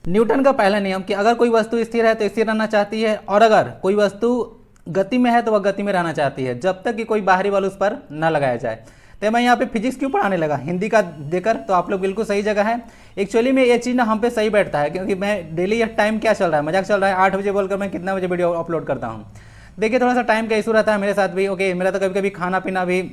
Newton का पहला नियम कि अगर कोई वस्तु स्थिर है तो स्थिर रहना चाहती है, और अगर कोई वस्तु गति में है तो वह गति में रहना चाहती है, जब तक कि कोई बाहरी बल उस पर न लगाया जाए। तो मैं यहाँ पे फिजिक्स क्यों पढ़ाने लगा हिंदी का देकर, तो आप लोग बिल्कुल सही जगह है। एक्चुअली में ये चीज़ ना हम पे सही बैठता है, क्योंकि मैं डेली ये टाइम क्या चल रहा है, मजाक चल रहा है, 8 बजे बोलकर मैं कितना बजे वीडियो अपलोड करता हूँ। देखिए थोड़ा सा टाइम का इशू रहता है मेरे साथ भी। ओके, मेरा तो कभी कभी खाना पीना भी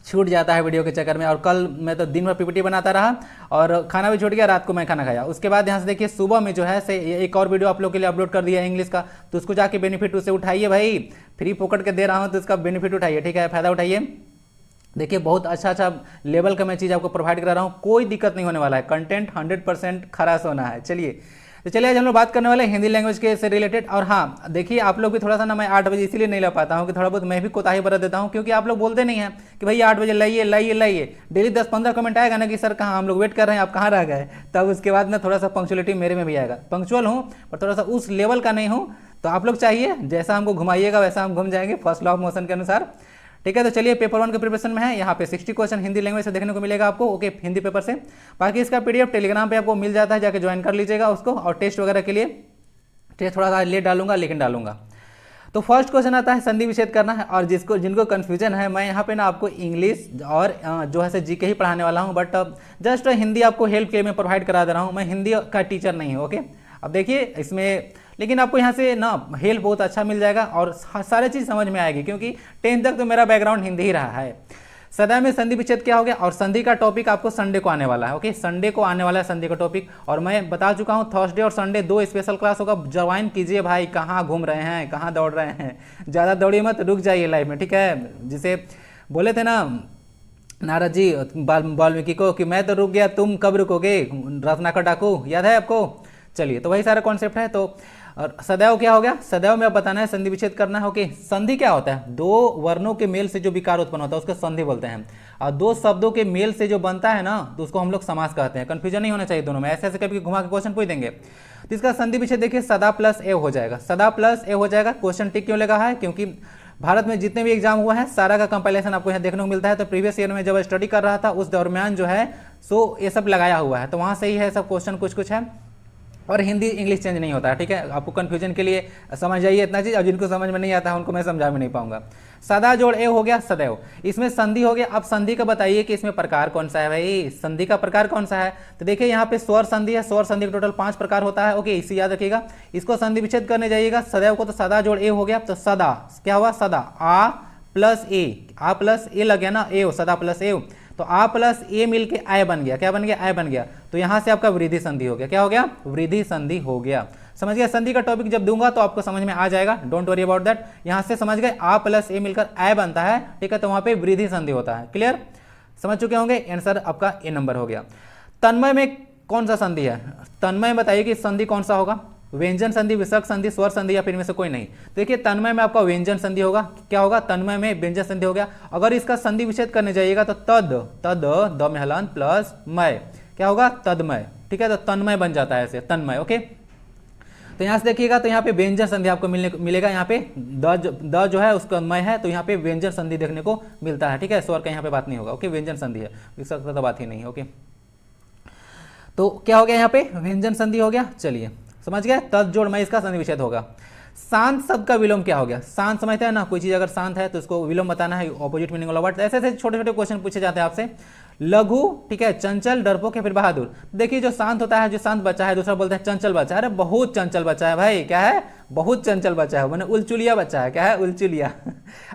छूट जाता है वीडियो के चक्कर में, और कल मैं तो दिन भर पीपीटी बनाता रहा और खाना भी छूट गया, रात को मैं खाना खाया। उसके बाद यहाँ से देखिए सुबह में जो है से एक और वीडियो आप लोग के लिए अपलोड कर दिया है इंग्लिश का, तो उसको जाके बेनिफिट उससे उठाइए भाई, फ्री फोकट के दे रहा हूँ तो उसका बेनिफिट उठाइए, ठीक है, फायदा उठाइए। देखिए बहुत अच्छा लेवल का मैं चीज़ आपको प्रोवाइड करा रहा हूँ, कोई दिक्कत नहीं होने वाला है, कंटेंट 100% खरास होना है। चलिए तो चलिए आज हम लोग बात करने वाले हैं हिंदी लैंग्वेज के से रिलेटेड। और हाँ देखिए आप लोग भी थोड़ा सा ना, मैं 8 बजे इसीलिए नहीं ला पाता हूँ कि थोड़ा बहुत मैं भी कोताही बरत देता हूँ, क्योंकि आप लोग बोलते नहीं हैं कि भैया 8 बजे लाइए लाइए लाइए। डेली 10-15 कमेंट आएगा ना कि सर कहाँ हम लोग वेट कर रहे हैं, आप कहाँ रह गए, तब उसके बाद ना थोड़ा सा पंक्चुअलिटी मेरे में भी आएगा। पंक्चुअल हूँ पर थोड़ा सा उस लेवल का नहीं हूँ, तो आप लोग चाहिए जैसा हमको घुमाइएगा वैसा हम घूम जाएंगे फर्स्ट लॉ ऑफ मोशन के अनुसार, ठीक है। तो चलिए पेपर 1 के प्रिपरेशन में है, यहाँ पे 60 क्वेश्चन हिंदी लैंग्वेज से देखने को मिलेगा आपको, ओके, हिंदी पेपर से। बाकी इसका पीडीएफ टेलीग्राम पे आपको मिल जाता है, जाके ज्वाइन कर लीजिएगा उसको। और टेस्ट वगैरह के लिए टेस्ट थोड़ा सा लेट डालूंगा लेकिन डालूंगा। तो फर्स्ट क्वेश्चन आता है संधि विच्छेद करना है, और जिनको कन्फ्यूजन है, मैं यहाँ पे ना आपको इंग्लिश और जो है जीके ही पढ़ाने वाला हूँ, बट जस्ट हिंदी आपको हेल्प के लिए मैं प्रोवाइड करा दे रहा हूँ, मैं हिंदी का टीचर नहीं हूँ, ओके। अब देखिए इसमें लेकिन आपको यहाँ से ना हेल्प बहुत अच्छा मिल जाएगा और सारी चीज़ समझ में आएगी, क्योंकि 10th तक तो मेरा बैकग्राउंड हिंदी ही रहा है। सदा में संधि विच्छेद क्या हो गया, और संधि का टॉपिक आपको संडे को आने वाला है, ओके, संडे को आने वाला है संधि का टॉपिक। और मैं बता चुका हूँ थर्सडे और संडे 2 स्पेशल क्लास होगा, ज्वाइन कीजिए भाई। कहाँ घूम रहे हैं, कहाँ दौड़ रहे हैं, ज़्यादा दौड़िए मत, रुक जाइए लाइफ में, ठीक है। जिसे बोले थे ना नारद जी वाल्मीकि को कि मैं तो रुक गया, तुम कब रुकोगे, रत्नाकर डाकू, याद है आपको। चलिए तो वही सारा कॉन्सेप्ट है। तो और सदैव क्या हो गया, सदैव में अब बताना है संधि विच्छेद करना है, ओके। संधि क्या होता है, 2 वर्णों के मेल से जो विकार उत्पन्न होता है उसको संधि बोलते हैं, और 2 शब्दों के मेल से जो बनता है ना तो उसको हम लोग समास कहते हैं। कंफ्यूजन नहीं होना चाहिए दोनों में, ऐसे ऐसे कभी घुमा के क्वेश्चन पूछ देंगे। तो इसका संधि विच्छेद देखिए सदा प्लस ए हो जाएगा, सदा प्लस ए हो जाएगा। क्वेश्चन टिक क्यों लगा है, क्योंकि भारत में जितने भी एग्जाम हुआ है सारा का कंपाइलेशन आपको यहाँ देखने को मिलता है। तो प्रीवियस ईयर में जब स्टडी कर रहा था उस दरमियान जो है सो ये सब लगाया हुआ है, तो वहाँ से ही है सब क्वेश्चन, कुछ है, और हिंदी इंग्लिश चेंज नहीं होता है, ठीक है। आपको कन्फ्यूजन के लिए समझ जाइए इतना चीज़, और जिनको समझ में नहीं आता है उनको मैं समझा भी नहीं पाऊंगा। सदा जोड़ ए हो गया सदैव, इसमें संधि हो गया। अब संधि का बताइए कि इसमें प्रकार कौन सा है भाई, संधि का प्रकार कौन सा है। तो देखिए यहाँ पे स्वर संधि है, स्वर संधि का टोटल 5 प्रकार होता है, ओके, इसे याद रखिएगा। इसको संधि विच्छेद करने जाइएगा सदैव को, तो सदा जोड़ ए हो गया। तो सदा क्या हुआ, सदा आ प्लस ए लग गया ना, ए सदा प्लस ए, तो आ प्लस ए मिलके आय बन गया, क्या बन गया, आय बन गया। तो यहां से आपका वृद्धि संधि हो गया, क्या हो गया, वृद्धि संधि हो गया। समझ गया, संधि का टॉपिक जब दूंगा तो आपको समझ में आ जाएगा, डोंट वरी अबाउट दैट। यहां से समझ गए आ प्लस ए मिलकर आय बनता है, ठीक है, तो वहां पे वृद्धि संधि होता है। क्लियर, समझ चुके होंगे। आंसर आपका ए नंबर हो गया। तन्मय में कौन सा संधि है, तन्मय बताइए कि संधि कौन सा होगा, व्यंजन संधि, विसर्ग संधि, स्वर संधि, या फिर इनमें से कोई नहीं। देखिए तन्मय में आपका व्यंजन संधि होगा, क्या होगा, तन्मय में व्यंजन संधि हो गया। अगर इसका संधि विच्छेद करने जाइएगा तो तद द में हलन प्लस मय, क्या होगा, तदमय, ठीक है, तो तन्मय बन जाता है ऐसे, तन्मय, ओके। तो यहाँ से देखिएगा तो यहाँ पे व्यंजन संधि आपको मिलेगा, यहाँ पे द जो है उसका मय है, तो यहाँ पे व्यंजन संधि देखने को मिलता है, ठीक है। स्वर का यहाँ पे बात नहीं होगा, ओके, व्यंजन संधि है, विसर्ग का तो बात ही नहीं है, ओके। तो क्या हो गया, यहाँ पे व्यंजन संधि हो गया। चलिए समझ गया, तद जोड़ मैं इसका संधि विच्छेद होगा। शांत शब्द का विलोम क्या हो गया, शांत समझते हैं ना, कोई चीज अगर शांत है तो उसको विलोम बताना है, ऑपोजिट मीनिंग वाला वर्ड। ऐसे ऐसे छोटे छोटे क्वेश्चन पूछे जाते हैं आपसे। लघु, ठीक है, चंचल, डरपोक या फिर बहादुर। देखिए जो शांत होता है, जो शांत बच्चा है, दूसरा बोलते हैं चंचल बच्चा, अरे बहुत चंचल बच्चा है भाई, क्या है, बहुत चंचल बच्चा है, मैंने उलचुलिया बच्चा है, क्या है, उलचुलिया।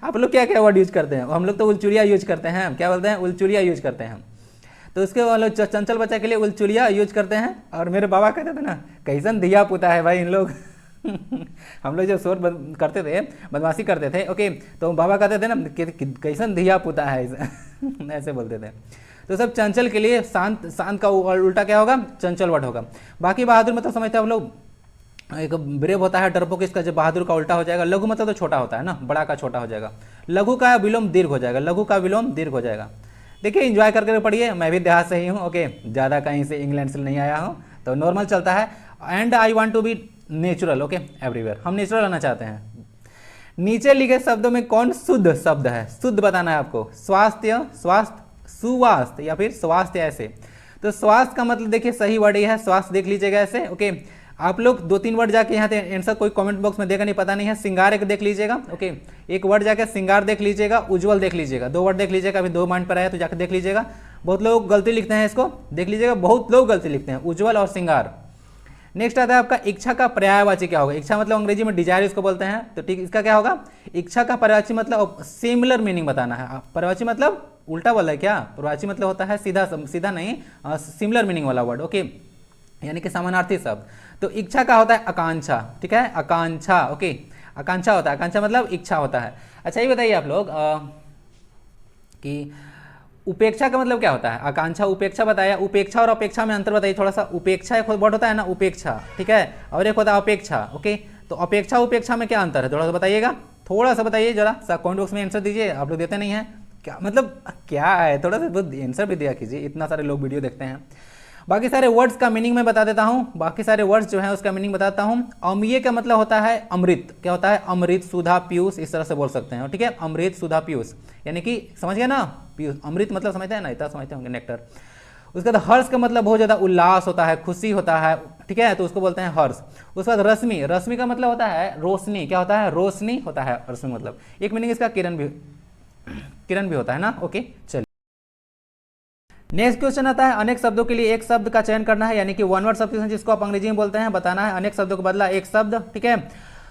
आप लोग क्या क्या वर्ड यूज करते हैं, हम लोग तो उलचुलिया यूज करते हैं, क्या बोलते हैं, उलचुलिया यूज करते हैं। तो उसके वाले चंचल बच्चा के लिए उलचुलिया यूज करते हैं। और मेरे बाबा कहते थे ना, कैसन धिया पुता है भाई इन लोग। हम लोग जब शोर करते थे, बदमाशी करते थे, ओके, तो बाबा कहते थे ना कैसन धिया पुता है, ऐसे बोलते थे। तो सब चंचल के लिए शांत, शांत का उल्टा क्या होगा, चंचल वर्ड होगा। बाकी बहादुर मतलब समझते हैं आप लोग, एक ब्रेव होता है, डरपोक इसका जब बहादुर का उल्टा हो जाएगा। लघु मतलब तो छोटा होता है ना, बड़ा का छोटा हो जाएगा। लघु का विलोम दीर्घ हो जाएगा, लघु का विलोम दीर्घ हो जाएगा। देखिए एंजॉय करके पढ़िए, मैं भी देहात से ही हूँ, ओके, ज़्यादा कहीं से इंग्लैंड से नहीं आया हूँ, तो नॉर्मल चलता है। And I want to be natural, okay, everywhere, हम नेचुरल रहना चाहते हैं। नीचे लिखे शब्दों में कौन शुद्ध शब्द है, शुद्ध बताना है आपको। स्वास्थ्य, स्वास्थ्य, सुवास्थ्य या फिर स्वास्थ्य, ऐसे। तो स्वास्थ्य का मतलब देखिए सही वर्ड ये है, स्वास्थ्य देख लीजिएगा ऐसे। ओके, आप लोग 2-3 वर्ड जाके यहाँ पे आंसर कोई कमेंट बॉक्स में देगा नहीं, पता नहीं है। सिंगार एक देख लीजिएगा। ओके, एक वर्ड जाके सिंगार देख लीजिएगा, उज्जवल देख लीजिएगा, 2 वर्ड देख लीजिएगा। अभी 2 माइंड पर आया तो जाकर देख लीजिएगा। बहुत लोग गलती लिखते हैं, इसको देख लीजिएगा, बहुत लोग गलती लिखते हैं, उज्जवल और सिंगार। नेक्स्ट आता है आपका इच्छा का पर्यायवाची क्या होगा। इच्छा मतलब अंग्रेजी में डिजायर इसको बोलते हैं, तो ठीक इसका क्या होगा। इच्छा का पर्यायवाची मतलब सिमिलर मीनिंग बताना है। पर्यायवाची मतलब उल्टा बोला है क्या, पर्यायवाची मतलब होता है सीधा सीधा नहीं, सिमिलर मीनिंग वाला वर्ड। ओके, यानी कि समानार्थी शब्द। तो इच्छा का होता है आकांक्षा, ठीक है, आकांक्षा। ओके, आकांक्षा होता है, आकांक्षा मतलब इच्छा होता है। अच्छा ये बताइए आप लोग कि उपेक्षा का मतलब क्या होता है। आकांक्षा उपेक्षा बताया, उपेक्षा और अपेक्षा में अंतर बताइए थोड़ा सा। उपेक्षा एक वर्ड होता है ना, उपेक्षा, ठीक है, और एक होता है अपेक्षा। ओके, तो अपेक्षा उपेक्षा में क्या अंतर है थोड़ा सा बताइएगा, थोड़ा सा बताइए जरा सा, कमेंट बॉक्स में आंसर दीजिए। आप लोग देते नहीं हैं क्या, मतलब क्या है, थोड़ा सा आंसर भी दिया कीजिए, इतना सारे लोग वीडियो देखते हैं। बाकी सारे वर्ड्स का मीनिंग मैं बता देता हूँ, बाकी सारे वर्ड्स जो है उसका मीनिंग बताता हूँ। अम्लीय का मतलब होता है अमृत, क्या होता है, अमृत, सुधा, पीयूष, इस तरह से बोल सकते हैं, ठीक है, अमृत, सुधा, पीयूष, यानी कि समझ गए ना, पीयूष, अमृत मतलब समझते हैं ना, इतना समझते होंगे, नेक्टर। उसके बाद हर्ष का मतलब बहुत ज्यादा उल्लास होता है, खुशी होता है, ठीक है, तो उसको बोलते हैं हर्ष। उसके बाद रश्मि, रश्मि का मतलब होता है रोशनी, क्या होता है, रोशनी होता है रश्मि मतलब। एक मीनिंग इसका किरण भी होता है ना। ओके, चलिए नेक्स्ट क्वेश्चन आता है, अनेक शब्दों के लिए एक शब्द का चयन करना है, यानी कि वन वर्ड सब्स्टिट्यूशन जिसको आप अंग्रेजी में बोलते हैं, बताना है अनेक शब्दों के बदला एक शब्द, ठीक है।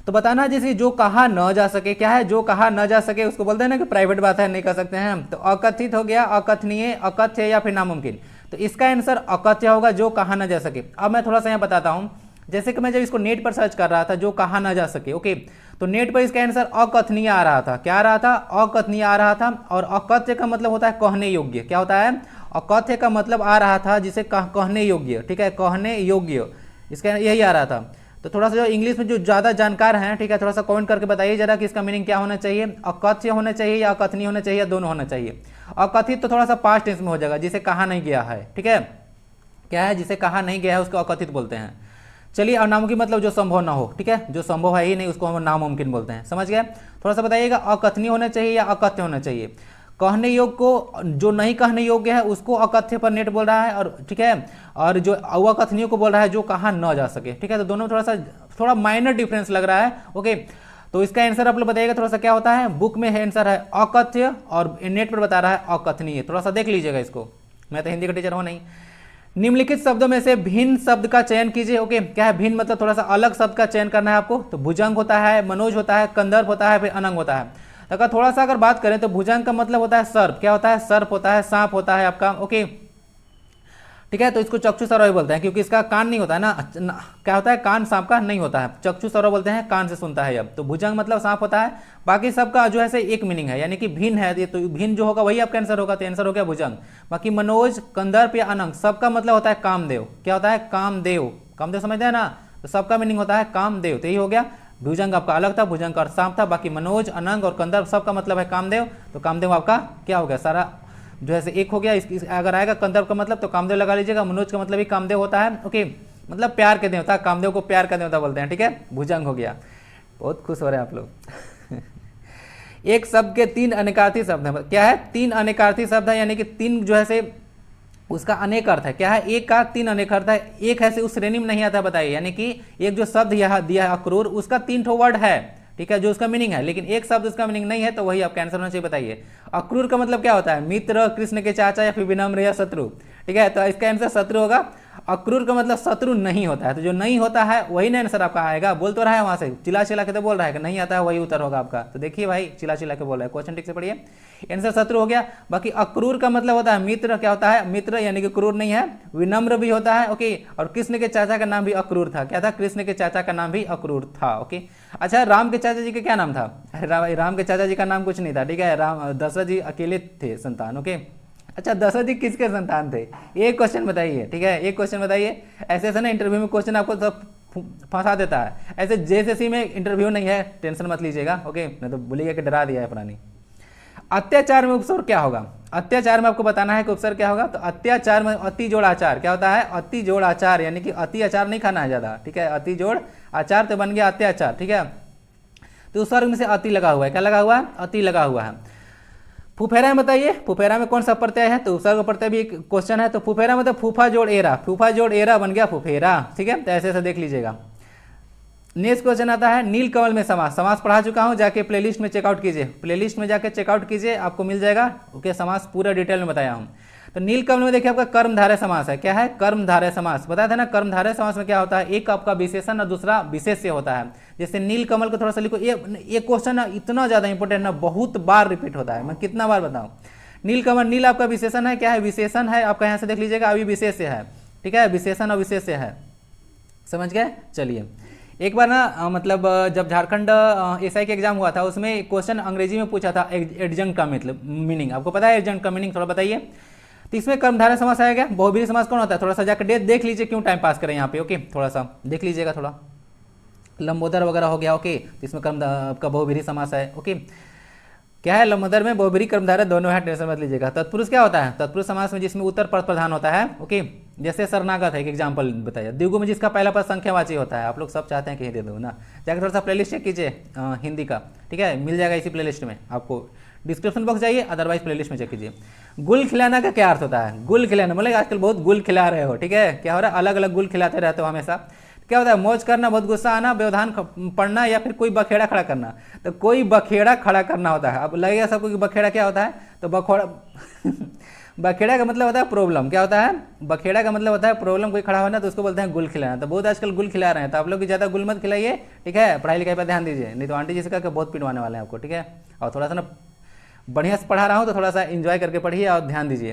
तो बताना है जैसे जो कहा न जा सके, क्या है, जो कहा न जा सके, उसको बोलते हैं ना कि प्राइवेट बात है, नहीं कर सकते हैं। तो अकथित हो गया, अकथनीय, अकथ्य या फिर नामुमकिन। तो इसका आंसर अकथ्य होगा, जो कहा न जा सके। अब मैं थोड़ा सा यहाँ बताता हूँ, जैसे कि मैं जब इसको नेट पर सर्च कर रहा था, जो कहा न जा सके, ओके, तो नेट पर इसका आंसर अकथनीय आ रहा था। क्या आ रहा था, अकथनीय आ रहा था। और अकथ्य का मतलब होता है कहने योग्य, क्या होता है, अकथ्य का मतलब आ रहा था जिसे कहने योग्य, ठीक है, कहने योग्य, इसका यही आ रहा था। तो थोड़ा सा जो इंग्लिश में जो ज़्यादा जानकार हैं, ठीक है, थोड़ा सा कमेंट करके बताइए जरा कि इसका मीनिंग क्या होना चाहिए, अकथ्य होना चाहिए या अकथनीय होना चाहिए या दोनों होना चाहिए। अकथित तो थोड़ा सा पास्ट टेंस में हो जाएगा, जिसे कहा नहीं गया है, ठीक है, क्या है, जिसे कहा नहीं गया है उसको अकथित बोलते हैं। चलिए, और नामुमकिन मतलब जो संभव ना हो, ठीक है, जो संभव है ही नहीं उसको हम नामुमकिन बोलते हैं, समझ गए। थोड़ा सा बताइएगा अकथनीय होना चाहिए या अकथ्य होना चाहिए। कहने योग्य को, जो नहीं कहने योग्य है उसको अकथ्य पर नेट बोल रहा है, और ठीक है, और जो अकथनीय को बोल रहा है जो कहा न जा सके, ठीक है। तो दोनों थोड़ा माइनर डिफरेंस लग रहा है। ओके, तो इसका आंसर आप लोग बताइएगा थोड़ा सा क्या होता है। बुक में आंसर है अकथ्य और नेट पर बता रहा है अकथनीय, थोड़ा सा देख लीजिएगा इसको, मैं तो हिंदी का टीचर हूँ नहीं। निम्नलिखित शब्दों में से भिन्न शब्द का चयन कीजिए। ओके, क्या है भिन्न मतलब थोड़ा सा अलग शब्द का चयन करना है आपको। तो भुजंग होता है, मनोज होता है, कंदर्प होता है, फिर अनंग होता है। तो अगर थोड़ा सा अगर बात करें तो भुजंग का मतलब होता है सर्प, क्या होता है, सर्प होता है, सांप होता है आपका। ओके, ठीक है, तो इसको चक्षु सरव बोलते हैं क्योंकि इसका कान नहीं होता है ना, क्या होता है, कान सांप का नहीं होता है, चक्षु सरव बोलते हैं, कान से सुनता है। अब तो भुजंग मतलब सांप होता है, बाकी सबका जो है से एक मीनिंग है, यानी कि भिन्न है, तो भिन्न जो होगा वही आपका आंसर होगा, तो आंसर हो गया भुजंग। बाकी मनोज, कंदर्प या अनंग सबका मतलब होता है कामदेव, क्या होता है, कामदेव, कामदेव समझते हैं ना, तो सबका मीनिंग होता है कामदेव, तो यही हो गया। भुजंग आपका अलग था, भुजंग का सांप था, बाकी मनोज, अनंग और कंदर्प सबका मतलब है कामदेव, तो कामदेव आपका क्या हो गया, सारा जो है एक हो गया। अगर आएगा कंदर्प का मतलब तो कामदेव लगा लीजिएगा, मनोज का मतलब भी कामदेव होता है। ओके, मतलब प्यार के देवता, कामदेव को प्यार का देवता बोलते हैं, ठीक है, भुजंग हो गया। बहुत खुश हो रहे हैं आप लोग। एक शब्द के 3 अनेकार्थी शब्द है, क्या है, 3 अनेकार्थी शब्द है, यानी कि 3 जो है से उसका अनेक अर्थ है, क्या है, एक का 3 अनेक अर्थ है, एक है से उस श्रेणी में नहीं आता, बताइए। यानी कि एक जो शब्द यहाँ दिया है अक्रूर, उसका 3 ठो वर्ड है, ठीक है, जो उसका मीनिंग है, लेकिन एक शब्द उसका मीनिंग नहीं है, तो वही आपका आंसर होना चाहिए, बताइए। अक्रूर का मतलब क्या होता है, मित्र, कृष्ण के चाचा या फिर विनम्र या शत्रु, ठीक है, तो इसका आंसर शत्रु होगा। अक्रूर का मतलब शत्रु नहीं होता है, तो जो नहीं होता है वही ना आंसर आपका आएगा। बोल तो रहा है वहां से, चिल्ला चिल्ला के तो बोल रहा है कि नहीं आता है, वही उत्तर होगा आपका। तो देखिए भाई, चिल्ला चिल्ला के बोल रहा है, क्वेश्चन ठीक से पढ़िए, आंसर शत्रु हो गया। बाकी अक्रूर का मतलब होता है मित्र, क्या होता है, मित्र, यानी कि क्रूर नहीं है। विनम्र भी होता है, ओके, और कृष्ण के चाचा का नाम भी अक्रूर था, क्या था, कृष्ण के चाचा का नाम भी अक्रूर था। ओके, अच्छा, राम के चाचा जी का क्या नाम था, राम के चाचा जी का नाम कुछ नहीं था, ठीक है, राम, दशरथ जी अकेले थे संतान। ओके, अच्छा, दशरथ जी किसके संतान थे, एक क्वेश्चन बताइए, ठीक है, एक क्वेश्चन बताइए। ऐसे ऐसे ना इंटरव्यू में क्वेश्चन आपको सब फंसा देता है, ऐसे जेएसएससी में इंटरव्यू नहीं है, टेंशन मत लीजिएगा। ओके, नहीं तो बोलिएगा कि डरा दिया है पुरानी। अत्याचार में उपसर्ग क्या होगा, अत्याचार में आपको बताना है कि उपसर्ग क्या होगा। तो अत्याचार में अति जोड़ आचार, क्या होता है, अति जोड़ आचार, यानी कि अति अचार नहीं खाना है ज्यादा, ठीक है, अति जोड़ आचार तो बन गया अत्याचार, ठीक है। तो उपसर्ग में से अति लगा हुआ है, क्या लगा हुआ है, अति लगा हुआ है। फुफेरा में बताइए, फुफेरा में कौन सा प्रत्यय है, तो उपसर्ग प्रत्यय भी एक क्वेश्चन है। तो फुफेरा मतलब फूफा जोड़ एरा, फूफा जोड़ एरा बन गया फुफेरा, ठीक है। तो ऐसे ऐसे देख लीजिएगा। नेक्स्ट क्वेश्चन आता है नीलकमल में समास। समास पढ़ा चुका हूं, जाके प्लेलिस्ट में चेकआउट कीजिए, प्लेलिस्ट में जाके चेकआउट कीजिए, आपको मिल जाएगा। ओके, समास पूरा डिटेल में बताया हूं। तो नीलकमल में देखिए आपका कर्मधारय समास है। क्या है? कर्मधारय समास। बताया था ना, कर्मधारय समास में क्या होता है, एक आपका विशेषण और दूसरा विशेष्य होता है। जैसे नीलकमल को थोड़ा सा लिखो, ये क्वेश्चन ना इतना ज्यादा इंपॉर्टेंट ना, बहुत बार रिपीट होता है, मैं कितना बार बताऊं। नीलकमल, नील आपका विशेषण है, क्या है? विशेषण है आपका, यहाँ से देख लीजिएगा, अभी विशेष्य है, ठीक है, विशेषण और विशेष्य है, समझ गए। चलिए, एक बार ना मतलब जब झारखंड एसआई का एग्जाम हुआ था, उसमें क्वेश्चन अंग्रेजी में पूछा था एडजंक्ट का मतलब मीनिंग, आपको पता है एडजंक्ट का मीनिंग, थोड़ा बताइए। तो इसमें कर्मधारय समास आएगा। बहुब्रीहि समास कौन होता है? थोड़ा सा जाकर डेट देख लीजिए, क्यों टाइम पास करें यहाँ पे। ओके, थोड़ा सा देख लीजिएगा, थोड़ा लंबोदर वगैरह हो गया। ओके, तो इसमें कर्म आपका बहुब्रीहि समास है। ओके, क्या है? लंबोदर में बहुब्रीहि कर्मधारय दोनों है, टेंशन मत लीजिएगा। तत्पुरुष क्या होता है? तत्पुरुष समास में जिसमें उत्तर पद प्रधान होता है। ओके, जैसे शरणागत है, एक एग्जाम्पल बताइए। द्विगु में जिसका पहला पद संख्यावाची होता है। आप लोग सब चाहते हैं कि दे दो ना, जाकर थोड़ा सा प्लेलिस्ट चेक कीजिए हिंदी का, ठीक है, मिल जाएगा इसी प्लेलिस्ट में आपको। डिस्क्रिप्शन बॉक्स जाइए, अदरवाइज प्लेलिस्ट में चेक कीजिए। गुल खिलाना का क्या अर्थ होता है? गुल खिलाना मतलब आजकल बहुत गुल खिला रहे हो, ठीक है, क्या हो रहा है, अलग अलग गुल खिलाते रहते हो हमेशा। क्या होता है? मौज करना, बहुत गुस्सा आना, व्यवधान पढ़ना, या फिर कोई बखेड़ा खड़ा करना। तो कोई बखेड़ा खड़ा करना होता है। अब लगेगा सबको कि बखेड़ा क्या होता है, तो बखोड़ा बखेड़ा का मतलब होता है प्रॉब्लम। क्या होता है? बखेड़ा का मतलब होता है प्रॉब्लम, कोई खड़ा होना, तो उसको बोलते हैं गुल खिलाना। तो बहुत आजकल गुल खिला रहे हैं, तो आप लोग की ज़्यादा गुल मत खिलाइए, ठीक है, पढ़ाई लिखाई पर ध्यान दीजिए, नहीं तो आंटी जी से कहकर बहुत पिटवाने वाले हैं आपको, ठीक है। और थोड़ा सा ना बढ़िया से पढ़ा रहा हूँ, तो थोड़ा सा इन्जॉय करके पढ़िए और ध्यान दीजिए।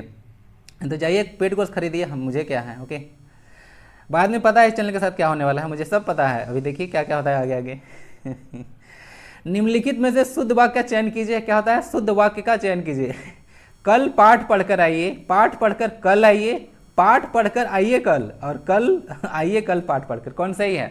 तो जाइए पेड कोर्स खरीदिए, हम मुझे क्या है। ओके, बाद में पता है इस चैनल के साथ क्या होने वाला है, मुझे सब पता है। अभी देखिए क्या क्या होता है आगे आगे। निम्नलिखित में से शुद्ध वाक्य का चयन कीजिए। क्या होता है? शुद्ध वाक्य का चयन कीजिए। कल पाठ पढ़कर आइए, पाठ पढ़कर कल आइए, पाठ पढ़कर आइए कल, और कल आइए कल पाठ पढ़कर। कौन सही है?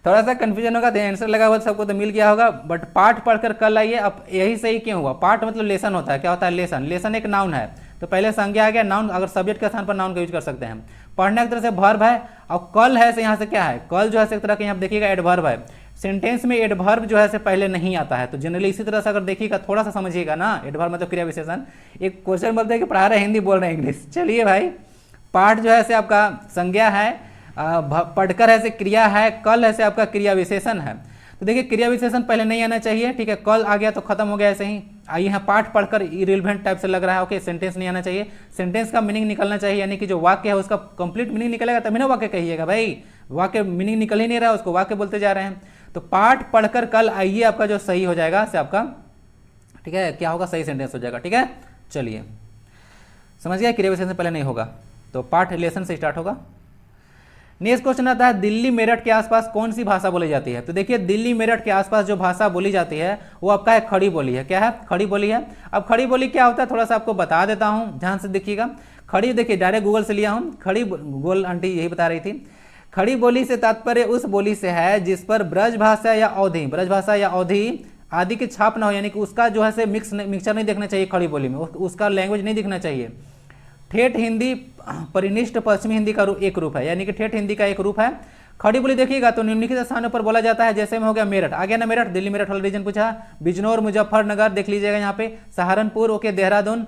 थोड़ा सा कंफ्यूजन होगा, तो आंसर लगा हुआ सबको तो मिल गया होगा, बट पाठ पढ़कर कल आइए, अब यही सही क्यों हुआ? पाठ मतलब लेसन होता है। क्या होता है? लेसन। लेसन एक नाउन है, तो पहले संज्ञा आ गया, नाउन, अगर सब्जेक्ट के स्थान पर नाउन का यूज कर सकते हैं। पढ़ने की तरह से वर्ब है, और कल है से यहाँ से क्या है? कल जो है एक तरह के यहाँ देखिएगा एडवर्ब है। सेंटेंस में एडवर्ब जो है से पहले नहीं आता है, तो जनरली इसी तरह से अगर देखिएगा, थोड़ा सा समझिएगा ना, एडवर्ब मतलब क्रिया विशेषण। एक क्वेश्चन बोलते हैं कि पढ़ा रहे हिंदी, बोल रहे इंग्लिश। चलिए भाई, पाठ जो है से आपका संज्ञा है, पढ़कर है से क्रिया है, कल है से आपका क्रिया विशेषण है। तो देखिए क्रिया विशेषण पहले नहीं आना चाहिए, ठीक है, कल आ गया तो खत्म हो गया ऐसे ही। आइए यहाँ पाठ पढ़कर इरिलेवेंट टाइप से लग रहा है। ओके, सेंटेंस नहीं आना चाहिए, सेंटेंस का मीनिंग निकलना चाहिए, यानी कि जो वाक्य है उसका कंप्लीट मीनिंग निकलेगा तभी ना वाक्य कहिएगा भाई। वाक्य मीनिंग निकल ही नहीं रहा, उसको वाक्य बोलते जा रहे हैं। तो पाठ पढ़कर कल आइए आपका जो सही हो जाएगा से आपका, ठीक है, क्या होगा? सही सेंटेंस हो जाएगा, ठीक है। चलिए, समझ गया, क्रिया विशेषण पहले नहीं होगा, तो पाठ लेसन से स्टार्ट होगा। नेक्स्ट क्वेश्चन आता है, दिल्ली मेरठ के आसपास कौन सी भाषा बोली जाती है? तो देखिए दिल्ली मेरठ के आसपास जो भाषा बोली जाती है वो आपका है खड़ी बोली है। क्या है? खड़ी बोली है। अब खड़ी बोली क्या होता है, थोड़ा सा आपको बता देता हूं, ध्यान से देखिएगा। खड़ी, देखिए डायरेक्ट गूगल से लिया हूं, खड़ी गोल आंटी यही बता रही थी। खड़ी बोली से तात्पर्य उस बोली से है जिस पर ब्रज भाषा या अवधी, ब्रज भाषा या अवधी आदि की छाप ना हो, यानी कि उसका जो है से मिक्सचर नहीं देखना चाहिए खड़ी बोली में, उसका लैंग्वेज नहीं दिखना चाहिए। ठेठ हिंदी परिनिष्ठ पश्चिमी हिंदी का एक रूप है, यानी कि ठेठ हिंदी का एक रूप है। खड़ी बोली देखिएगा तो निम्नलिखित स्थानों पर बोला जाता है, जैसे में हो गया मेरठ, आ गया ना मेरठ, दिल्ली मेरठ वाला रीजन पूछा, बिजनौर, मुजफ्फरनगर देख लीजिएगा यहाँ पे, सहारनपुर, ओके, देहरादून,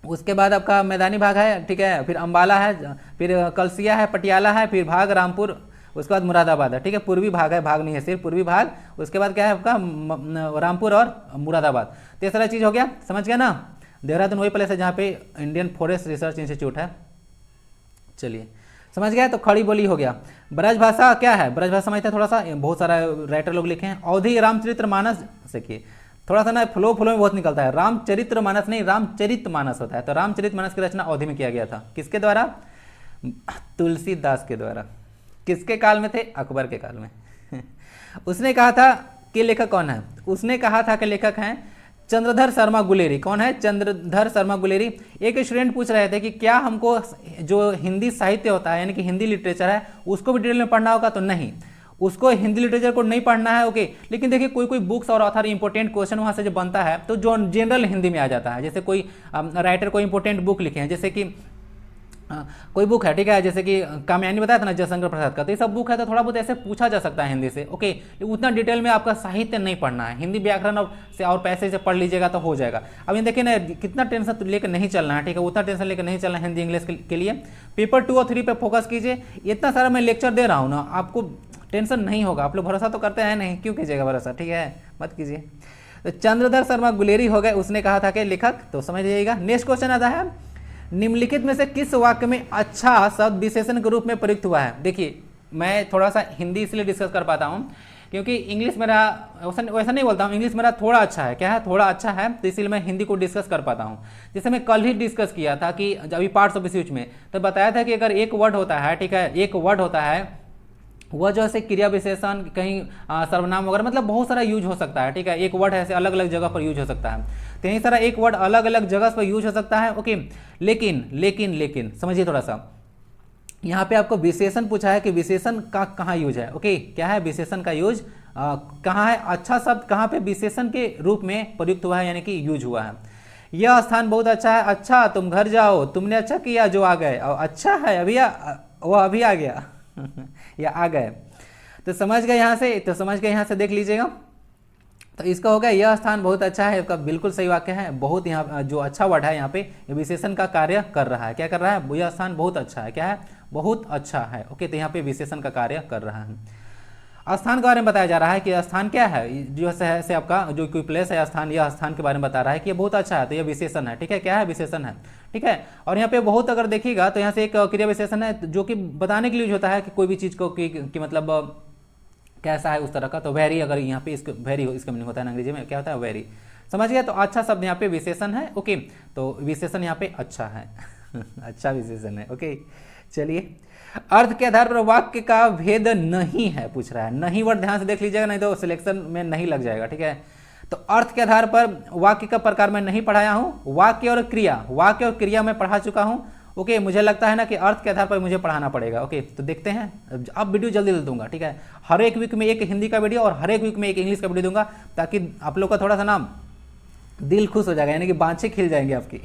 उसके बाद आपका मैदानी भाग है, ठीक है, फिर अम्बाला है, फिर कलसिया है, पटियाला है, फिर भाग रामपुर, उसके बाद मुरादाबाद है, ठीक है, पूर्वी भाग है, भाग नहीं है सिर्फ पूर्वी भाग, उसके बाद क्या है आपका रामपुर और मुरादाबाद। तीसरा चीज हो गया, समझ गया ना। देहरादून वही प्लेस है जहाँ पे इंडियन फॉरेस्ट रिसर्च इंस्टीट्यूट है। चलिए, समझ गया, तो खड़ी बोली हो गया। ब्रज भाषा क्या है? ब्रज भाषा समझते हैं, थोड़ा सा बहुत सारा राइटर लोग लिखे हैं। अवधी रामचरितमानस से किए, थोड़ा सा ना फ्लो में बहुत निकलता है, रामचरितमानस नहीं रामचरितमानस होता है। तो रामचरितमानस की रचना अवधी में किया गया था, किसके द्वारा? तुलसीदास के द्वारा। किसके काल में थे? अकबर के काल में। उसने कहा था कि लेखक कौन है? उसने कहा था कि लेखक हैं चंद्रधर शर्मा गुलेरी। कौन है? चंद्रधर शर्मा गुलेरी। एक स्टूडेंट पूछ रहे थे कि क्या हमको जो हिंदी साहित्य होता है, यानी कि हिंदी लिटरेचर है, उसको भी डिटेल में पढ़ना होगा? तो नहीं, उसको हिंदी लिटरेचर को नहीं पढ़ना है। ओके, लेकिन देखिए कोई कोई बुक्स और ऑथर इंपॉर्टेंट क्वेश्चन वहां से जो बनता है तो जो जनरल हिंदी में आ जाता है, जैसे कोई राइटर कोई इंपॉर्टेंट बुक लिखे हैं, जैसे कि कोई बुक है, ठीक है, जैसे कि कामयानी बताया था ना जयशंकर प्रसाद का, तो ये सब बुक है, तो थोड़ा बहुत ऐसे पूछा जा सकता है हिंदी से। ओके, उतना डिटेल में आपका साहित्य नहीं पढ़ना है, हिंदी व्याकरण और पैसे से पढ़ लीजिएगा तो हो जाएगा। अब ये देखिए ना, कितना टेंशन लेकर नहीं चलना है, ठीक है, उतना टेंशन लेकर नहीं चलना है हिंदी इंग्लिश के लिए। पेपर 2 और 3 पे फोकस कीजिए। इतना सारा मैं लेक्चर दे रहा हूँ ना, आपको टेंशन नहीं होगा। आप लोग भरोसा तो करते हैं नहीं, क्यों कीजिएगा भरोसा, ठीक है, मत कीजिए। तो चंद्रधर शर्मा गुलेरी हो गए, उसने कहा था कि लेखक, तो समझ लीजिएगा। नेक्स्ट क्वेश्चन आता है, निम्नलिखित में से किस वाक्य में अच्छा शब्द विशेषण के रूप में प्रयुक्त हुआ है। देखिए, मैं थोड़ा सा हिंदी इसलिए डिस्कस कर पाता हूँ क्योंकि इंग्लिश मेरा वैसा नहीं बोलता हूँ, इंग्लिश मेरा थोड़ा अच्छा है, क्या है, थोड़ा अच्छा है, तो इसीलिए मैं हिंदी को डिस्कस कर पाता हूँ। जैसे मैं कल ही डिस्कस किया था कि अभी पार्ट्स ऑफ स्पीच में तो बताया था कि अगर एक वर्ड होता है, ठीक है, एक वर्ड होता है, वह जो है क्रिया विशेषण, कहीं सर्वनाम वगैरह, मतलब बहुत सारा यूज हो सकता है, ठीक है, एक वर्ड ऐसे अलग अलग जगह पर यूज हो सकता है, तो यही सारा एक वर्ड अलग अलग जगह पर यूज हो सकता है। ओके, लेकिन लेकिन लेकिन समझिए थोड़ा सा, यहाँ पे आपको विशेषण पूछा है कि विशेषण का कहाँ यूज है। ओके, क्या है विशेषण का यूज कहाँ है, अच्छा शब्द कहाँ पे विशेषण के रूप में प्रयुक्त हुआ है, यानी कि यूज हुआ है। यह स्थान बहुत अच्छा है, अच्छा तुम घर जाओ, तुमने अच्छा किया जो आ गए, और अच्छा है अभी वो अभी आ गया या आ गए, तो समझ गए यहाँ से, तो समझ गए यहाँ से, देख लीजिएगा। तो इसका हो गया यह स्थान बहुत अच्छा है, इसका बिल्कुल सही वाक्य है। बहुत यहाँ जो अच्छा वर्ड है यहाँ पे ये विशेषण का कार्य कर रहा है, क्या कर रहा है, यह स्थान बहुत अच्छा है, क्या है, बहुत अच्छा है। ओके, तो यहाँ पे विशेषण का कार्य कर रहा है। स्थान के बारे में बताया जा रहा है कि स्थान क्या है, जो है आपका जो कोई प्लेस है स्थान, यह स्थान के बारे में बता रहा है कि ये बहुत अच्छा है, तो यह विशेषण है, ठीक है, क्या है, विशेषण है, ठीक है। और यहाँ पे बहुत अगर देखिएगा तो यहाँ से एक क्रिया विशेषण है जो कि बताने के लिए होता है कि कोई भी चीज़ को कि मतलब कैसा है उस तरह का, तो वेरी, अगर यहाँ पे इसको वेरी इसका मीनिंग होता है अंग्रेजी में, क्या होता है, वेरी, समझ गया। तो अच्छा शब्द यहाँ पे विशेषण है। ओके, तो विशेषण यहाँ पे अच्छा है अच्छा विशेषण है। ओके, चलिए, अर्थ के आधार पर वाक्य का भेद नहीं है पूछ रहा है, नहीं वर्ड ध्यान से देख लीजिएगा, नहीं तो सिलेक्शन में नहीं लग जाएगा, ठीक है। तो अर्थ के आधार पर वाक्य का प्रकार मैं नहीं पढ़ाया हूं, वाक्य और क्रिया मैं पढ़ा चुका हूं। ओके, मुझे लगता है ना कि अर्थ के आधार पर मुझे पढ़ाना पड़ेगा। ओके, तो देखते हैं, अब वीडियो जल्दी दे दूंगा, ठीक है, हर एक वीक में एक हिंदी का वीडियो और हर एक वीक में एक इंग्लिश का वीडियो दूंगा, ताकि आप लोग का थोड़ा सा ना दिल खुश हो जाएगा, यानी कि बाँछें खिल जाएंगे आपकी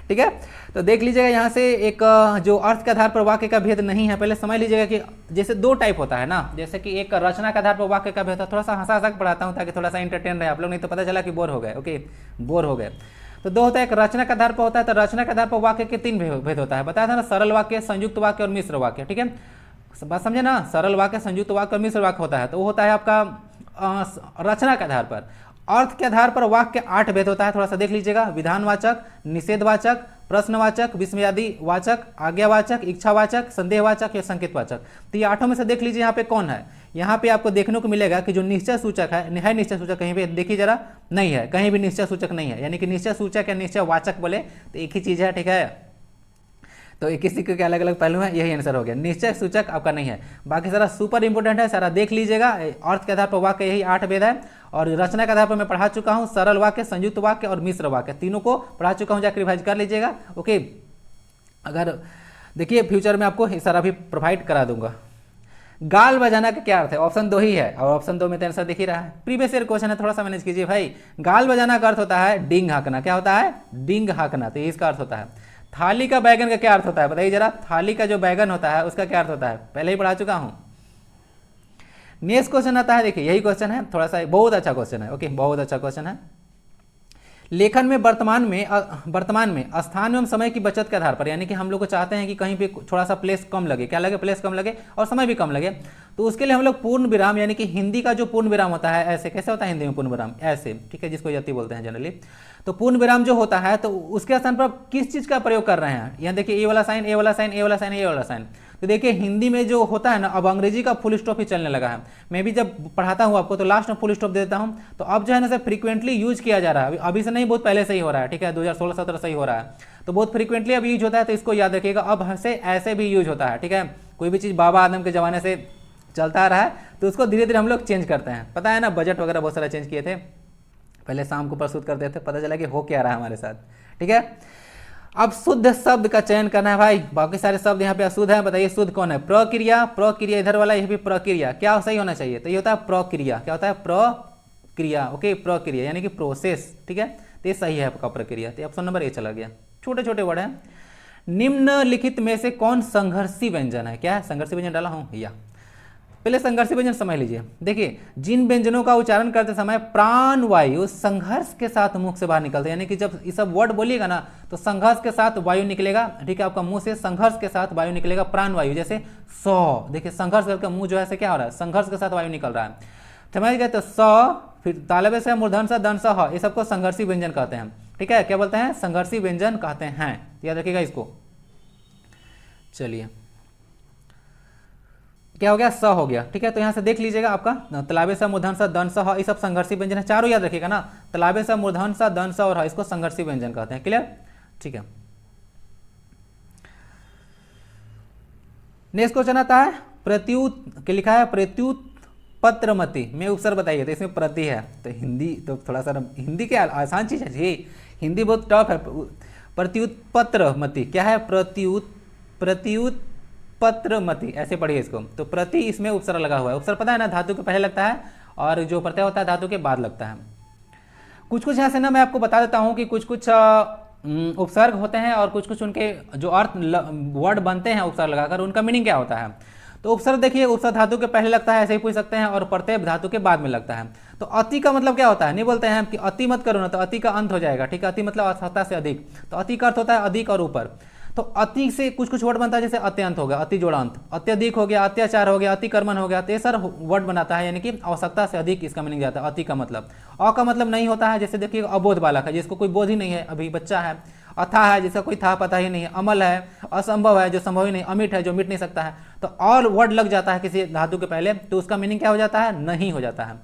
ठीक है। तो देख लीजिएगा यहाँ से एक जो अर्थ के आधार पर वाक्य का भेद नहीं है, पहले समझ लीजिएगा कि जैसे दो टाइप होता है ना, जैसे कि एक रचना के आधार पर वाक्य का भेद होता है, थोड़ा सा हंसा हंसा पढ़ाता हूँ ताकि थोड़ा सा इंटरटेन रहे आप लोग, नहीं तो पता चला कि बोर हो गए। ओके, बोर हो गए। तो दो होता है, एक रचना के आधार पर होता है, तो रचना के आधार पर वाक्य के 3 भेद होता है, बताया था ना, सरल वाक्य, संयुक्त वाक्य और मिश्र वाक्य, ठीक है, बात समझे ना, सरल वाक्य, संयुक्त वाक्य और मिश्र वाक्य होता है। तो वो होता है आपका रचना के आधार पर। अर्थ के आधार पर वाक्य 8 भेद होता है, थोड़ा सा देख लीजिएगा, विधानवाचक, निषेधवाचक, प्रश्नवाचक, विस्मयादि वाचक, आज्ञावाचक, इच्छावाचक, संदेहवाचक या संकेतवाचक। तो ये 8 में से देख लीजिए यहाँ पे कौन है। यहाँ पे आपको देखने को मिलेगा कि जो निश्चय सूचक है निश्चय सूचक कहीं पे देखिए जरा, नहीं है, कहीं भी निश्चय सूचक नहीं है, यानी कि निश्चय सूचक या निश्चय वाचक बोले तो एक ही चीज है, ठीक है। तो एक किसी के अलग अलग पहलू है, यही आंसर हो गया, निश्चय सूचक आपका नहीं है। बाकी सारा सुपर इंपोर्टेंट है, सारा देख लीजिएगा। अर्थ के आधार पर वाक्य यही 8 भेद है, और रचना के आधार पर मैं पढ़ा चुका हूँ, सरल वाक्य, संयुक्त वाक्य और मिश्र वाक्य, तीनों को पढ़ा चुका हूँ, जाकर रिवाइज कर लीजिएगा। ओके, अगर देखिए फ्यूचर में आपको सारा भी प्रोवाइड करा दूंगा। गाल बजाना का क्या अर्थ है, ऑप्शन 2 ही है, और ऑप्शन 2 में तो आंसर दिख ही रहा है, प्रीवियस ईयर क्वेश्चन है, थोड़ा सा मैनेज कीजिए भाई। गाल बजाना का अर्थ होता है डिंग हाँकना, क्या होता है, डिंग हाँकना, तो इसका अर्थ होता है। थाली का बैगन का क्या अर्थ होता है, बताइए जरा, थाली का जो बैगन होता है उसका क्या अर्थ होता है, पहले ही पढ़ा चुका हूं। नेक्स्ट क्वेश्चन आता है, देखिए यही क्वेश्चन है, थोड़ा सा बहुत अच्छा क्वेश्चन है। ओके, बहुत अच्छा क्वेश्चन है। लेखन में वर्तमान में स्थान एवं समय की बचत के आधार पर, यानी कि हम लोग को चाहते हैं कि कहीं पे थोड़ा सा प्लेस कम लगे, क्या लगे, प्लेस कम लगे और समय भी कम लगे, तो उसके लिए हम लोग पूर्ण विराम, यानी कि हिंदी का जो पूर्ण विराम होता है, ऐसे कैसे होता है हिंदी में पूर्ण विराम, ऐसे, ठीक है, जिसको यति बोलते हैं जनरली। तो पूर्ण विराम जो होता है, तो उसके स्थान पर किस चीज का प्रयोग कर रहे हैं, यहाँ देखिए ए वाला साइन, ए वाला साइन, ए वाला साइन, ए वाला साइन। तो देखिए हिंदी में जो होता है ना, अब अंग्रेजी का फुल स्टॉप ही चलने लगा है। मैं भी जब पढ़ाता हूँ आपको तो लास्ट में फुल स्टॉप देता हूँ, तो अब जो है ना सर फ्रीक्वेंटली यूज किया जा रहा है, अभी से नहीं, बहुत पहले से ही हो रहा है, ठीक है, 2016-17 से ही हो रहा है, तो बहुत फ्रीक्वेंटली अब यूज होता है। तो इसको याद रखिएगा, अब से ऐसे भी यूज होता है, ठीक है। कोई भी चीज़ बाबा आदम के ज़माने से चलता आ रहा है, तो उसको धीरे धीरे हम लोग चेंज करते हैं। पता है ना, बजट वगैरह बहुत सारा चेंज किए थे, पहले शाम को प्रस्तुत करते थे, पता चला कि हो क्या रहा है हमारे साथ, ठीक है। अब शुद्ध शब्द का चयन करना है भाई, बाकी सारे शब्द यहाँ पे अशुद्ध है, बताइए शुद्ध कौन है, प्रक्रिया, प्रक्रिया इधर वाला, यह भी प्रक्रिया, क्या सही होना चाहिए, तो ये होता है प्रक्रिया, क्या होता है, प्रक्रिया। ओके, प्रक्रिया यानी कि प्रोसेस, ठीक है, तो ये सही है आपका प्रक्रिया, तो ऑप्शन नंबर ए चला गया, छोटे छोटे वर्ड हैं। निम्नलिखित में से कौन संघर्षी व्यंजन है? क्या है संघर्षी व्यंजन? डाला हूं या पहले संघर्षी व्यंजन समझ लीजिए। देखिए, जिन व्यंजनों का उच्चारण करते समय प्राण वायु संघर्ष के साथ मुख से बाहर निकलते हैं, यानी कि जब ये सब वर्ड बोलिएगा ना तो संघर्ष के साथ वायु निकलेगा, ठीक है, आपका मुंह से संघर्ष के साथ वायु निकलेगा, प्राण वायु। जैसे सौ, देखिए संघर्ष करके मुंह जो है क्या हो रहा है, संघर्ष के साथ वायु निकल रहा है, समझ गए? तो स, फिर तालबे से मूर्धन सा दन सा ह, ये सबको संघर्षी व्यंजन कहते हैं, ठीक है, क्या बोलते हैं? संघर्षी व्यंजन कहते हैं, याद रखिएगा इसको। चलिए, क्या हो गया? स हो गया, ठीक है। तो यहां से देख लीजिएगा आपका तलाबे सा मूर्धन सा दन सा ह, ये सब संघर्षी व्यंजन है, चारों याद रखिएगा ना, तलाबे सा मूर्धन सा दन सा और ह, इसको संघर्षी व्यंजन कहते हैं। क्लियर? ठीक है। नेक्स्ट क्वेश्चन आता है प्रत्युत के लिखा है प्रत्युत पत्रमति में उपसर्ग बताइए। तो इसमें प्रति है, तो हिंदी तो थोड़ा सा हिंदी क्या आसान चीज है जी, हिंदी बहुत टफ है। प्रत्युत्पत्रमति क्या है? प्रत्युत्पत्रमति, ऐसे पढ़िए इसको। तो प्रति इसमें उपसर्ग लगा हुआ है, उपसर्ग पता है ना, धातु के पहले लगता है और जो प्रत्यय होता है धातु के बाद लगता है। कुछ कुछ यहाँ से ना मैं आपको बता देता हूँ कि कुछ कुछ उपसर्ग होते हैं और कुछ कुछ उनके जो अर्थ वर्ड बनते हैं उपसर्ग लगाकर, उनका मीनिंग क्या होता है। तो उपसर्ग देखिए, उपसर्ग धातु के पहले लगता है, ऐसे ही पूछ सकते हैं, और प्रत्यय धातु के बाद में लगता है। तो अति का मतलब क्या होता है? नहीं बोलते हैं कि अति मत करो ना, तो अति का अंत हो जाएगा, ठीक है। अति मतलब आवश्यकता से अधिक, तो अति का अर्थ होता है अधिक और ऊपर। तो अति से कुछ कुछ वर्ड बनता है, जैसे अत्यंत हो गया, अति जोड़ांत, अत्यधिक हो गया, अत्याचार हो गया, अतिक्रमण हो गया, तो ये सर वर्ड बनाता है, यानी कि आवश्यकता से अधिक इसका मीनिंग जाता है अति का मतलब। अ का मतलब नहीं होता है, जैसे देखिए अबोध बालक है, जिसको कोई बोध ही नहीं है, अभी बच्चा है। अथा है, जिसका कोई था पता ही नहीं है। अमल है, असंभव है, जो संभव ही नहीं। अमिट है, जो मिट नहीं सकता है। तो और वर्ड लग जाता है किसी धातु के पहले, तो उसका मीनिंग क्या हो जाता है? नहीं हो जाता है।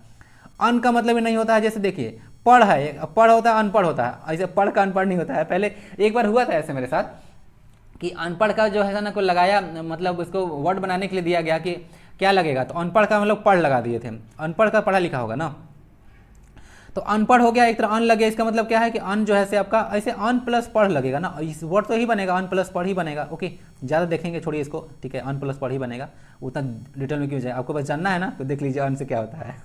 अन का मतलब ही नहीं होता है, जैसे देखिए पढ़ है, पढ़ होता है, अनपढ़ होता है, ऐसे पढ़ का अनपढ़ नहीं होता है। पहले एक बार हुआ था ऐसे मेरे साथ कि अनपढ़ का जो है ना को लगाया, मतलब उसको वर्ड बनाने के लिए दिया गया कि क्या लगेगा, तो अनपढ़ का मतलब पढ़ लगा दिए थे। अनपढ़ का पढ़ा लिखा होगा ना, तो अनपढ़ हो गया, एक तरह अन लगे, इसका मतलब क्या है कि अन जो है से आपका ऐसे अन प्लस पढ़ लगेगा ना, इस वर्ड तो ही बनेगा, अन प्लस पढ़ ही बनेगा। ओके, ज़्यादा देखेंगे, छोड़िए इसको, ठीक है, अन प्लस पढ़ ही बनेगा, उतना डिटेल में क्यों जाए, आपको बस जानना है ना, तो देख लीजिए अन से क्या होता है।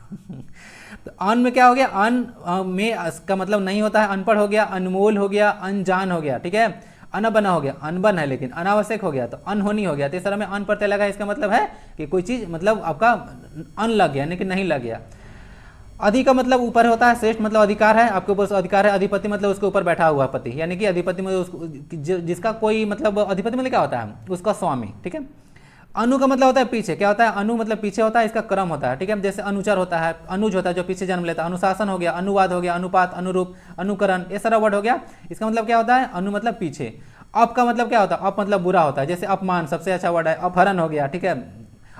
तो अन में क्या हो गया? अन में इसका मतलब नहीं होता है, अनपढ़ हो गया, अनमोल हो गया, अनजान हो गया, ठीक है। अनबना हो गया, अनबन है लेकिन अनावश्यक हो गया, तो अनहोनी हो गया। तो इस तरह में अन प्रत्यय लगा, इसका मतलब है कि कोई चीज़ मतलब आपका अन लग गया, यानी कि नहीं लग गया। अधि का मतलब ऊपर होता है, श्रेष्ठ मतलब अधिकार है, आपके ऊपर अधिकार है। अधिपति मतलब उसके ऊपर बैठा हुआ पति, यानी कि अधिपति मतलब जिसका कोई मतलब, अधिपति मतलब क्या होता है? उसका स्वामी, ठीक है। अनु का मतलब होता है पीछे, क्या होता है? अनु मतलब पीछे होता है, इसका क्रम होता है, ठीक है। जैसे अनुचर होता है, अनुज होता है जो पीछे जन्म लेता है, अनुशासन हो गया, अनुवाद हो गया, अनुपात, अनुरूप, अनुकरण, ये सारा वर्ड हो गया। इसका मतलब क्या होता है? अनु मतलब पीछे। अप का मतलब क्या होता है? अप मतलब बुरा होता है, जैसे अपमान सबसे अच्छा वर्ड है। अपहरण हो गया, ठीक है।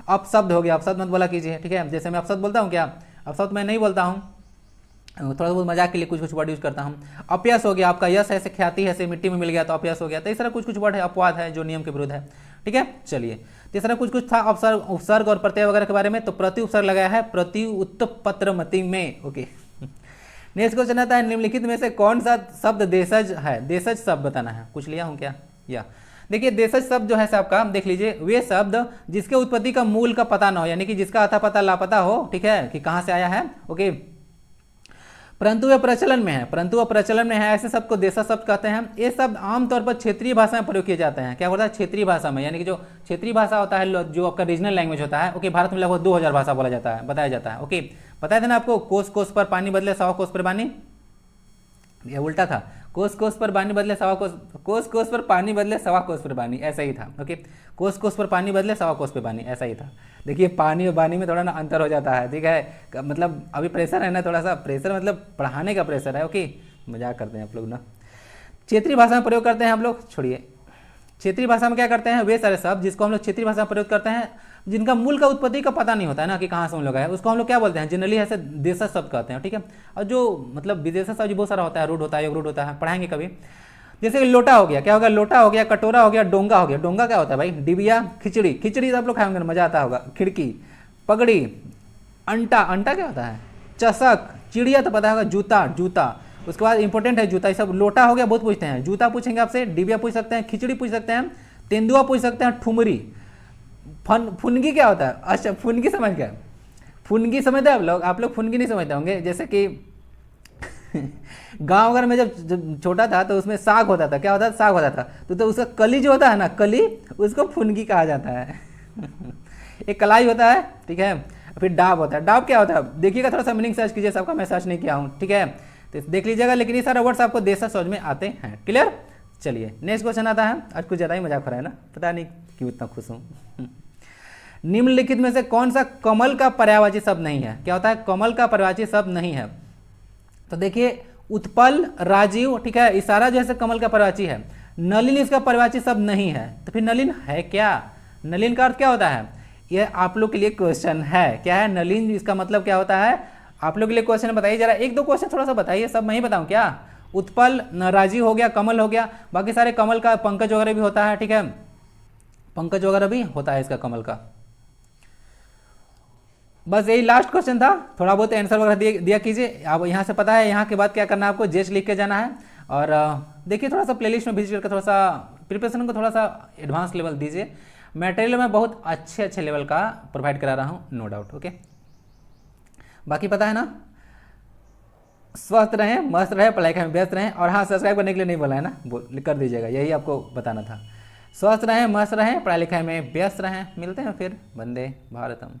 अपशब्द हो गया, अपशब्द मत बोला कीजिए, ठीक है। जैसे मैं अपशब्द बोलता हूँ, क्या अपशब्द मैं नहीं बोलता हूँ, थोड़ा बहुत मजाक के लिए कुछ कुछ वर्ड यूज करता हूँ। अपयश हो गया, आपका यश है, ख्याति है, से मिट्टी में मिल गया तो अपयश हो गया। तो इस तरह कुछ कुछ वर्ड है, अपवाद है जो नियम के विरुद्ध है, ठीक है। चलिए, तीसरा कुछ कुछ था उपसर्ग और प्रत्यय वगैरह के बारे में, तो प्रति उपसर्ग लगाया है प्रति उत्पत्रमति में। ओके, नेक्स्ट क्वेश्चन आता है निम्नलिखित में से कौन सा शब्द देशज है? देशज शब्द बताना है, कुछ लिया हूँ क्या? या देखिए, देशज शब्द जो है आपका देख लीजिए, वे शब्द जिसके उत्पत्ति का मूल का पता ना हो, यानी कि जिसका अता पता लापता हो, ठीक है, कि कहाँ से आया है। ओके, परंतु वह प्रचलन में है, परंतु वह प्रचलन में है, ऐसे शब्द को देशज शब्द कहते हैं। ये शब्द आमतौर पर क्षेत्रीय भाषा में प्रयोग किए जाते हैं। क्या होता है? क्षेत्रीय भाषा में, यानी कि जो क्षेत्रीय भाषा होता है, जो आपका रीजनल लैंग्वेज होता है। ओके, भारत में लगभग 2000 भाषा बोला जाता है, बताया जाता है। ओके, बताया था ना आपको, कोस कोस पर पानी बदले सवा कोस पर पानी, ये उल्टा था, कोस कोस पर पानी बदले सवा कोस, कोस कोस पर पानी बदले सवा कोस पर पानी, ऐसा ही था। ओके, कोस कोस पर पानी बदले सवा कोस पर पानी, ऐसा ही था। देखिए, पानी और बानी में थोड़ा ना अंतर हो जाता है, ठीक है। मतलब अभी प्रेशर है ना, थोड़ा सा प्रेशर, मतलब पढ़ाने का प्रेशर है। ओके, मजाक करते हैं आप लोग ना। क्षेत्रीय भाषा में प्रयोग करते हैं हम लोग, छोड़िए, क्षेत्रीय भाषा में क्या करते हैं? वे सारे शब्द जिसको हम लोग क्षेत्रीय भाषा में प्रयोग करते हैं, जिनका मूल का उत्पत्ति का पता नहीं होता है ना, कि कहाँ से हम लोग आए, उसको हम लोग क्या बोलते हैं? जनरली ऐसे देशज शब्द कहते हैं, ठीक है। और जो मतलब विदेशज शब्द बहुत सारा होता है, रूढ़ होता है, रूढ़ होता है, पढ़ाएंगे कभी। जैसे लोटा हो गया, क्या होगा? लोटा हो गया, कटोरा हो गया, डोंगा हो गया। डोंगा क्या होता है भाई? डिबिया, खिचड़ी, खिचड़ी आप लोग खाएंगे, मजा आता होगा। खिड़की, पगड़ी, अंटा, अंटा क्या होता है? चषक, चिड़िया तो पता होगा, जूता, जूता, उसके बाद इंपॉर्टेंट है जूता। ये सब लोटा हो गया, बहुत पूछते हैं, जूता पूछेंगे आपसे, डिबिया पूछ सकते हैं, खिचड़ी पूछ सकते हैं, तेंदुआ पूछ सकते हैं, ठुमरी। फुनगी क्या होता है? अच्छा, फुनगी समझ गए, फुनगी समझते हैं आप लोग? आप लोग फुनगी नहीं समझते होंगे, जैसे कि गांव घर में जब छोटा था तो उसमें साग होता था, क्या होता था, साग होता था। तो उसका कली जो होता है ना, कली, उसको फुनगी कहा जाता है। एक कलाई होता है, ठीक है, फिर डाब होता है। डाब क्या होता है, देखिएगा, थोड़ा सा मीनिंग सर्च कीजिए, सबका मैं सर्च नहीं किया हूँ, ठीक है, तो देख लीजिएगा, लेकिन ये सारे वर्ड्स आपको देश समझ में आते हैं। क्लियर। चलिए नेक्स्ट क्वेश्चन आता है। आज कुछ ज़्यादा ही मजाक हो रहा है ना, पता नहीं क्यों इतना खुश हूँ। निम्नलिखित में से कौन सा कमल का पर्यायवाची शब्द नहीं है। क्या होता है, कमल का पर्यायवाची शब्द नहीं है। तो देखिए, उत्पल, राजीव, ठीक है, इशारा जो है कमल का पर्यायवाची है। नलिन इसका पर्यायवाची शब्द नहीं है। तो फिर नलिन है क्या, नलिन का अर्थ क्या होता है, यह आप लोग के लिए क्वेश्चन है। क्या है नलिन, इसका मतलब क्या होता है, आप लोग के लिए क्वेश्चन बताइए जरा, एक दो क्वेश्चन थोड़ा सा बताइए, सब मैं ही बताऊं क्या। उत्पल, राजीव हो गया, कमल हो गया, बाकी सारे कमल का, पंकज वगैरह भी होता है, ठीक है, पंकज वगैरह भी होता है इसका कमल का। बस यही लास्ट क्वेश्चन था, थोड़ा बहुत आंसर वगैरह दिया कीजिए। अब यहाँ से पता है, यहाँ के बाद क्या करना है आपको, जेस्ट लिख के जाना है। और देखिए, थोड़ा सा प्लेलिस्ट में विजिट करके थोड़ा सा प्रिपरेशन को थोड़ा सा एडवांस लेवल दीजिए। मटेरियल में बहुत अच्छे लेवल का प्रोवाइड करा रहा हूँ, नो डाउट। ओके, बाकी पता है ना, स्वस्थ रहें, मस्त रहें, पढ़ाई में व्यस्त रहें। और हाँ, सब्सक्राइब करने के लिए नहीं बोला है ना, कर दीजिएगा, यही आपको बताना था। स्वस्थ रहें, मस्त रहें, पढ़ाई लिखाई में व्यस्त रहें। मिलते हैं फिर, वंदे भारतम।